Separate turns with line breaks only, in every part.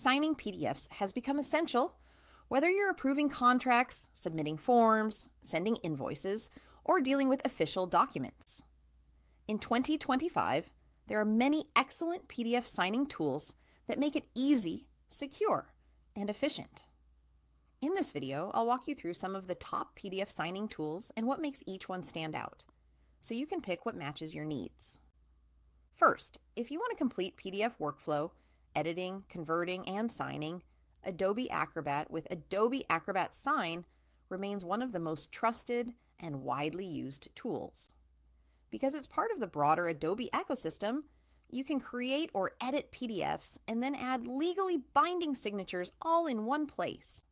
Signing PDFs has become essential whether you're approving contracts, submitting forms, sending invoices, or dealing with official documents. In 2025, there are many excellent PDF signing tools that make it easy, secure, and efficient. In this video, I'll walk you through some of the top PDF signing tools and what makes each one stand out, so you can pick what matches your needs. First, if you want a complete PDF workflow, editing, converting, and signing, Adobe Acrobat with Adobe Acrobat Sign remains one of the most trusted and widely used tools. Because it's part of the broader Adobe ecosystem, you can create or edit PDFs and then add legally binding signatures all in one place.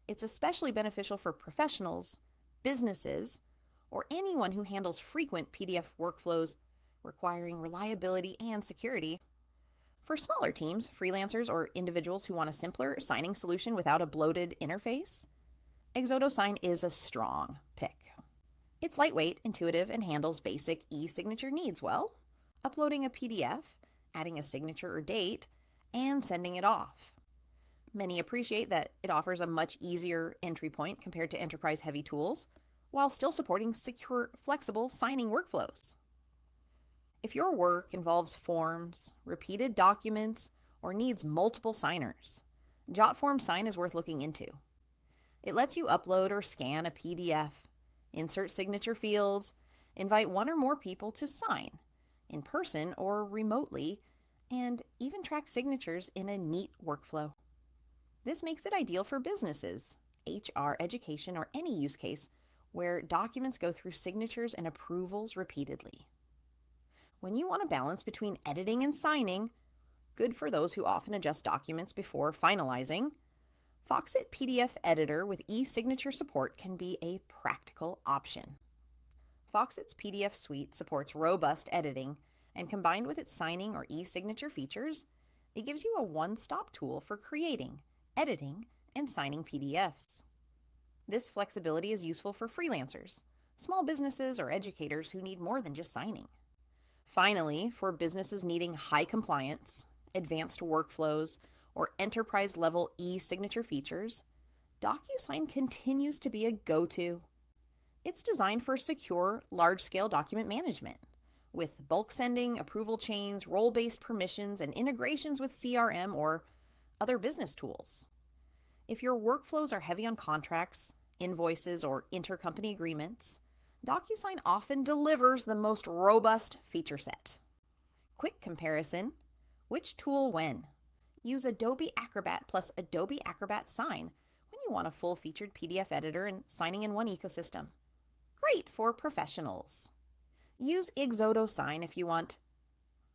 It's especially beneficial for professionals, businesses, or anyone who handles frequent PDF workflows requiring reliability and security. For smaller teams, freelancers, or individuals who want a simpler signing solution without a bloated interface, ExodoSign is a strong pick. It's lightweight, intuitive, and handles basic e-signature needs well, uploading a PDF, adding a signature or date, and sending it off. Many appreciate that it offers a much easier entry point compared to enterprise-heavy tools, while still supporting secure, flexible signing workflows. If your work involves forms, repeated documents, or needs multiple signers, JotForm Sign is worth looking into. It lets you upload or scan a PDF, insert signature fields, invite one or more people to sign, in person or remotely, and even track signatures in a neat workflow. This makes it ideal for businesses, HR, education, or any use case where documents go through signatures and approvals repeatedly. When you want a balance between editing and signing, good for those who often adjust documents before finalizing, Foxit PDF Editor with e-signature support can be a practical option. Foxit's PDF suite supports robust editing, and combined with its signing or e-signature features, it gives you a one-stop tool for creating, editing, and signing PDFs. This flexibility is useful for freelancers, small businesses, or educators who need more than just signing. Finally, for businesses needing high compliance, advanced workflows, or enterprise-level e-signature features, DocuSign continues to be a go-to. It's designed for secure, large-scale document management, with bulk sending, approval chains, role-based permissions, and integrations with CRM or other business tools. If your workflows are heavy on contracts, invoices, or intercompany agreements, DocuSign often delivers the most robust feature set. Quick comparison: which tool when? Use Adobe Acrobat plus Adobe Acrobat Sign when you want a full-featured PDF editor and signing in one ecosystem. Great for professionals. Use ExodoSign if you want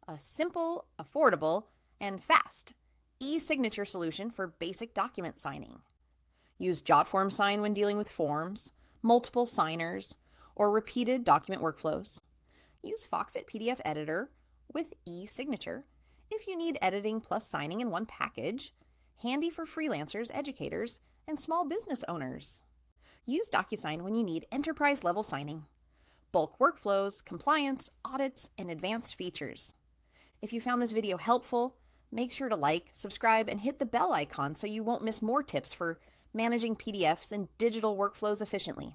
a simple, affordable, and fast e-signature solution for basic document signing. Use JotForm Sign when dealing with forms, multiple signers, or repeated document workflows. Use Foxit PDF Editor with e-signature if you need editing plus signing in one package, handy for freelancers, educators, and small business owners. Use DocuSign when you need enterprise-level signing, bulk workflows, compliance, audits, and advanced features. If you found this video helpful, make sure to like, subscribe, and hit the bell icon so you won't miss more tips for managing PDFs and digital workflows efficiently.